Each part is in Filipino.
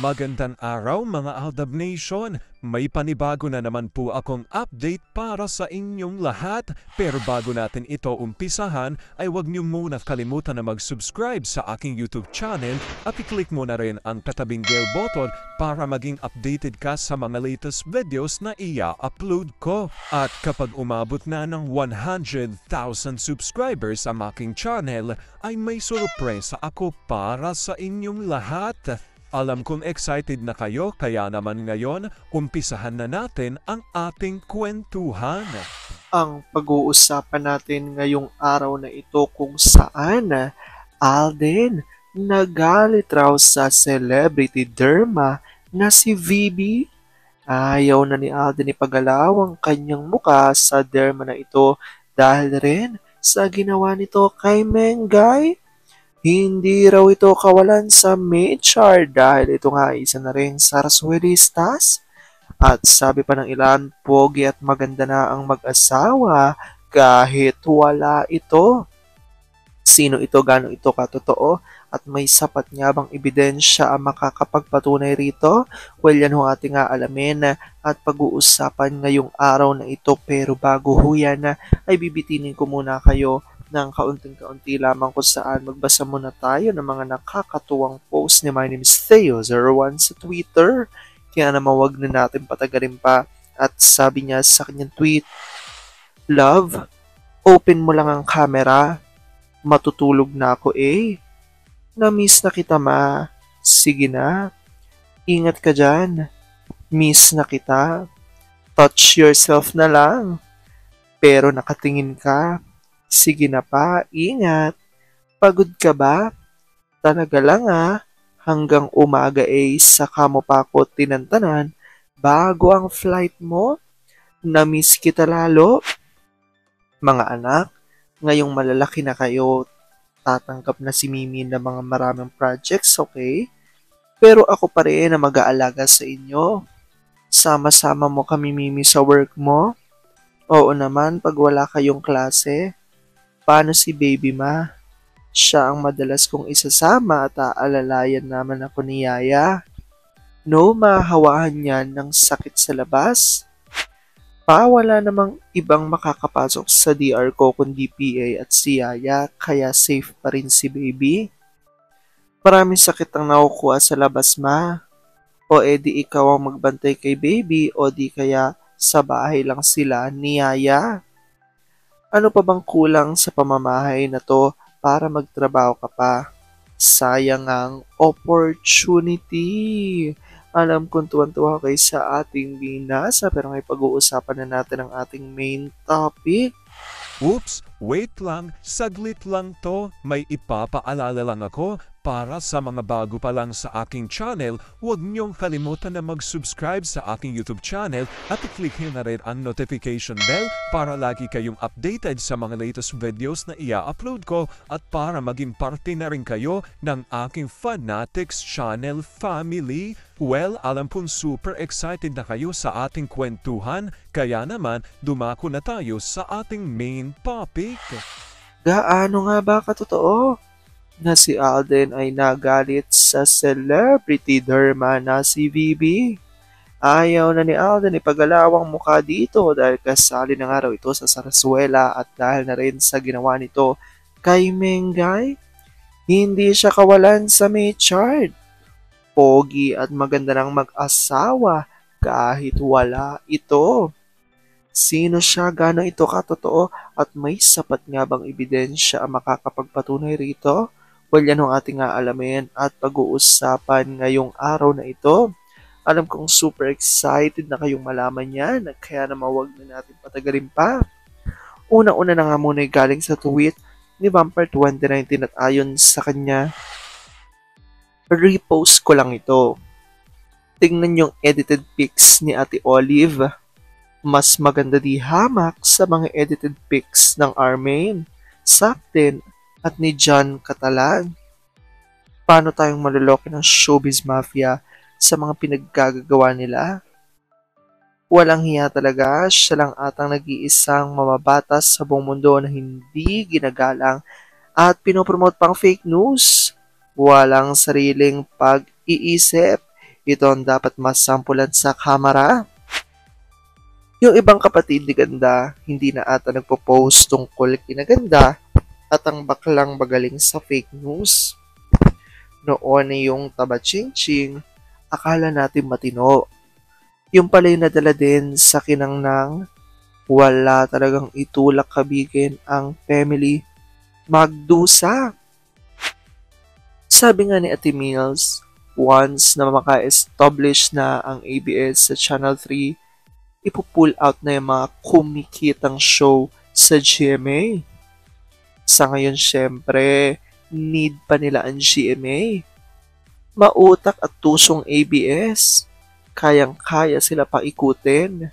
Magandang araw mga Aldab Nation! May panibago na naman po akong update para sa inyong lahat. Pero bago natin ito umpisahan ay huwag niyo muna kalimutan na mag-subscribe sa aking YouTube channel at i-click mo na rin ang katabing bell button para maging updated ka sa mga latest videos na i-upload ko. At kapag umabot na ng 100,000 subscribers ang aking channel ay may sorpresa ako para sa inyong lahat. Alam kong excited na kayo kaya naman ngayon, umpisahan na natin ang ating kwentuhan. Ang pag-uusapan natin ngayong araw na ito kung saan Alden nagalit raw sa celebrity derma na si VB. Ayaw na ni Alden ipagalaw ang kanyang muka sa derma na ito dahil rin sa ginawa nito kay Mengay. Hindi raw ito kawalan sa Machar dahil ito nga isa na rin sa Sarsuelistas. At sabi pa ng ilan, pogi at maganda na ang mag-asawa kahit wala ito. Sino ito, gano'n ito katotoo, at may sapat nga bang ebidensya ang makakapagpatunay rito? Well, yan ho ating alamin at pag-uusapan ngayong araw na ito. Pero bago ho yan, ay bibitinin ko muna kayo ng kaunting-kaunti lamang kung saan magbasa muna tayo ng mga nakakatuwang post ni My Name is Theo01 sa Twitter. Kaya naman wag na natin patagalin pa. At sabi niya sa kanyang tweet, "Love, open mo lang ang camera. Matutulog na ako eh. Na-miss na kita ma. Sige na. Ingat ka dyan. Miss na kita. Touch yourself na lang. Pero nakatingin ka. Sige na pa, ingat. Pagod ka ba? Talaga lang hanggang umaga saka mo pa ako tinantanan bago ang flight mo. Na-miss kita lalo. Mga anak, ngayong malalaki na kayo, tatanggap na si Mimi ng mga maraming projects, okay? Pero ako pa rin na mag-aalaga sa inyo. Sama-sama mo kami, Mimi, sa work mo. Oo naman, pag wala kayong klase. Paano si baby ma? Siya ang madalas kong isasama at aalalayan naman ako ni Yaya. No, mahahawahan yan ng sakit sa labas. Pa, wala namang ibang makakapasok sa DR ko kundi PA at si Yaya, kaya safe pa rin si baby. Maraming sakit ang nakukuha sa labas ma. O edi ikaw ang magbantay kay baby o di kaya sa bahay lang sila ni Yaya. Ano pa bang kulang sa pamamahay na to para magtrabaho ka pa? Sayang ang opportunity. Alam kong tuwan-tuwa kayo sa ating binasa pero may pag-uusapan na natin ang ating main topic. Oops, wait lang, saglit lang to. May ipapaalala lang ako. Para sa mga bago pa lang sa aking channel, huwag niyong kalimutan na mag-subscribe sa aking YouTube channel at i-click nyo na rin ang notification bell para lagi kayong updated sa mga latest videos na i-upload ko at para maging parte na rin kayo ng aking Fanatics channel family. Well, alam kong super excited na kayo sa ating kwentuhan, kaya naman dumako na tayo sa ating main topic. Gaano nga ba katotoo na si Alden ay nagalit sa celebrity derma na si VB? Ayaw na ni Alden ipagalawang mukha dito dahil kasali na nga raw ito sa Sarsuela at dahil na rin sa ginawa nito kay Mengay. Hindi siya kawalan sa Machar. Pogi at maganda ng mag-asawa kahit wala ito. Sino siya, gaano ito katotoo at may sapat nga bang ebidensya ang makakapagpatunay rito? Well, yan ang ating aalamin at pag-uusapan ngayong araw na ito. Alam kong super excited na kayong malaman yan, kaya naman wag na natin patagalin pa. Una-una na nga muna galing sa tweet ni Vampire 2019 at ayon sa kanya, repost ko lang ito. Tingnan yung edited pics ni Ate Olive. Mas maganda di hamak sa mga edited pics ng Armaine, Saktin, at ni John Catalan. Paano tayong maluloko ng showbiz mafia sa mga pinaggagawa nila? Walang hiya talaga, siya lang atang nag-iisang mamabatas sa buong mundo na hindi ginagalang at pinopromote pang fake news. Walang sariling pag-iisip. ito ang dapat masampulan sa kamera. Yung ibang kapatid ni Ganda, hindi na ata nagpo-post tungkol kina Ganda at ang baklang magaling sa fake news. Noon yung taba ching-ching, akala natin matino. Yung pala yung nadala din sa kinangnang, wala talagang itulak kabigin ang family magdusa. Sabi nga ni Ate Mills, once na maka-establish na ang ABS sa Channel 3, ipupull out na yung mga kumikitang show sa GMA. Sa ngayon, syempre, need pa nila ang GMA. Mautak at tusong ABS. Kayang-kaya sila paikutin.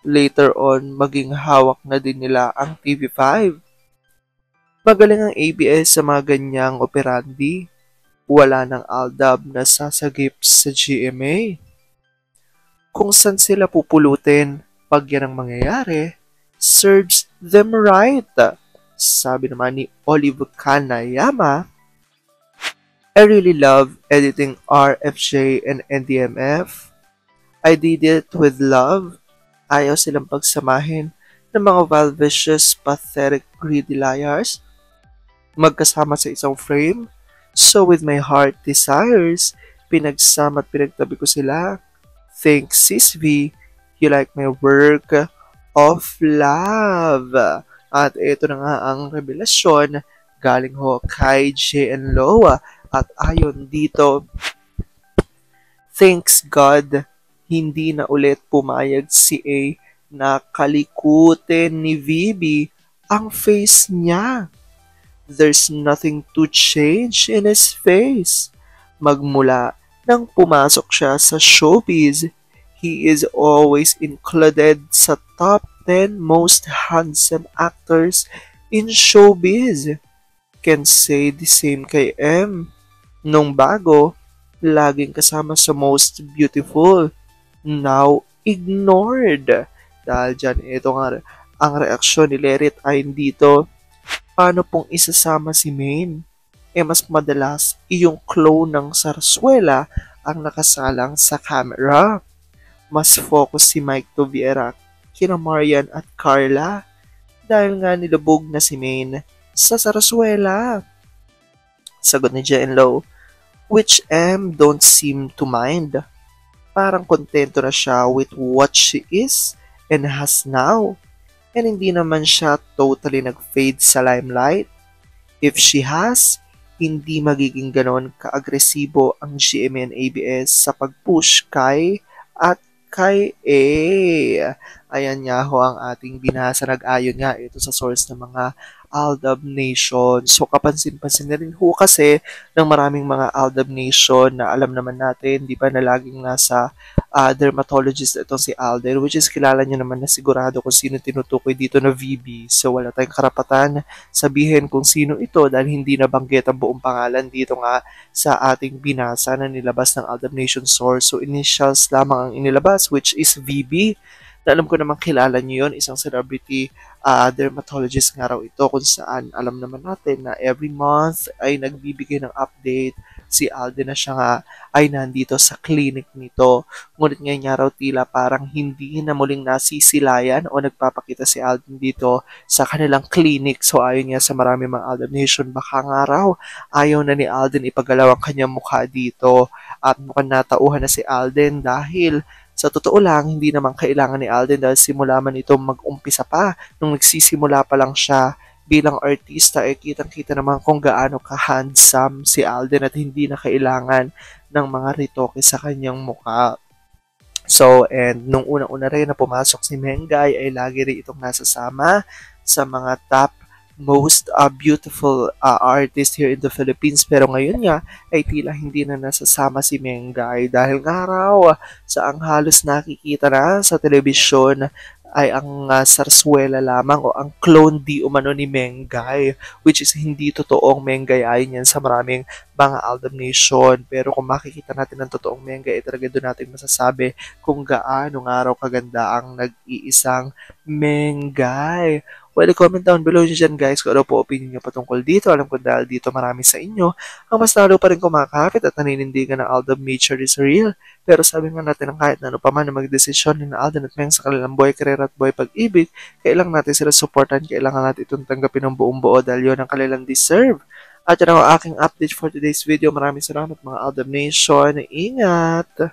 Later on, maging hawak na din nila ang TV5. Magaling ang ABS sa mga ganyang operandi. Wala ng aldab na sasagip sa GMA. Kung saan sila pupulutin pag yan ang mangyayari, serves them right. Sabi naman ni Olive Kanayama, I really love editing RFJ and NDMF. I did it with love. Ayaw silang pagsamahin ng mga valvicious, pathetic, greedy liars. Magkasama sa isang frame. So with my heart desires, pinagsama at pinagtabi ko sila. Thanks, Sis V. You like my work of love. At ito na nga ang revelasyon galing ho kay JN Loa. At ayon dito, thanks God, hindi na ulit pumayag si A na kalikutin ni VB ang face niya. There's nothing to change in his face. Magmula nang pumasok siya sa showbiz, he is always included sa top 10 most handsome actors in showbiz. Can say the same kay M. Nung bago, laging kasama sa most beautiful. Now, ignored. Dahil dyan, ito nga ang reaksyon ni Lerit ay dito. Paano pong isasama si Maine? Mas madalas iyong clone ng Sarsuela ang nakasalang sa camera. Mas focus si Mike Toviera kina Marian at Carla dahil nga nilubog na si Maine sa Sarsuela. Sagot ni Jen Lo, which M don't seem to mind. Parang kontento na siya with what she is and has now. And hindi naman siya totally nag-fade sa limelight. If she has, hindi magiging ganon ka-agresibo ang GMA and ABS sa pag-push kay at kay A. Ayan nga ho ang ating binasa. Nag-ayon nga ito sa source ng mga Aldab Nation. So kapansin-pansin na rin ho kasi ng maraming mga Aldab Nation na alam naman natin, di ba, na laging nasa dermatologist itong si Alden, which is kilala niyo naman na sigurado kung sino tinutukoy dito na VB. So wala tayong karapatan sabihin kung sino ito dahil hindi nabanggit ang buong pangalan dito nga sa ating binasa na nilabas ng Aldab Nation source. So initials lamang ang inilabas, which is VB. Na alam ko naman kilala niyo yon, isang celebrity dermatologist nga raw ito kung saan alam naman natin na every month ay nagbibigay ng update si Alden na siya nga ay nandito sa clinic nito. Ngunit ngayon nga raw tila parang hindi na muling nasisilayan o nagpapakita si Alden dito sa kanilang clinic. So ayon nga sa marami mga Aldab Nation, baka nga raw ayaw na ni Alden ipagalaw ang kanyang mukha dito at mukhang natauhan na si Alden dahil sa totoo lang, hindi naman kailangan ni Alden dahil simula man ito mag-umpisa pa. Nung nagsisimula pa lang siya bilang artista, kitang-kita naman kung gaano ka-handsome si Alden at hindi na kailangan ng mga retoke sa kanyang mukha. So, and nung una-una rin na pumasok si Mengay ay lagi rin itong nasasama sa mga top most beautiful artist here in the Philippines. Pero ngayon nga ay tila hindi na nasasama si Mengay dahil nga raw sa ang halos nakikita na sa telebisyon ay ang Sarsuela lamang o ang clone di umano ni Mengay, which is hindi totoong Mengay ayon yan sa maraming mga Aldab Nation. Pero kung makikita natin ang totoong Mengay, talaga doon natin masasabi kung gaano nga raw kaganda ang nag-iisang Mengay. Pwede comment down below nyo dyan guys kung ano po opinion nyo patungkol dito. Alam ko dahil dito marami sa inyo ang mas lalo pa rin kumakapit at naninindigan na Alden Nature is real. Pero sabi nga natin ang kahit na ano pa man na magdesisyon ni na Alden at Meng sa kanilang boy career at boy pag-ibig, kailangan natin sila supportan, kailangan natin itong tanggapin ng buong buo dahil yun ang kanilang deserve. At yan ang aking update for today's video. Maraming salamat mga Alden Nation. Ingat!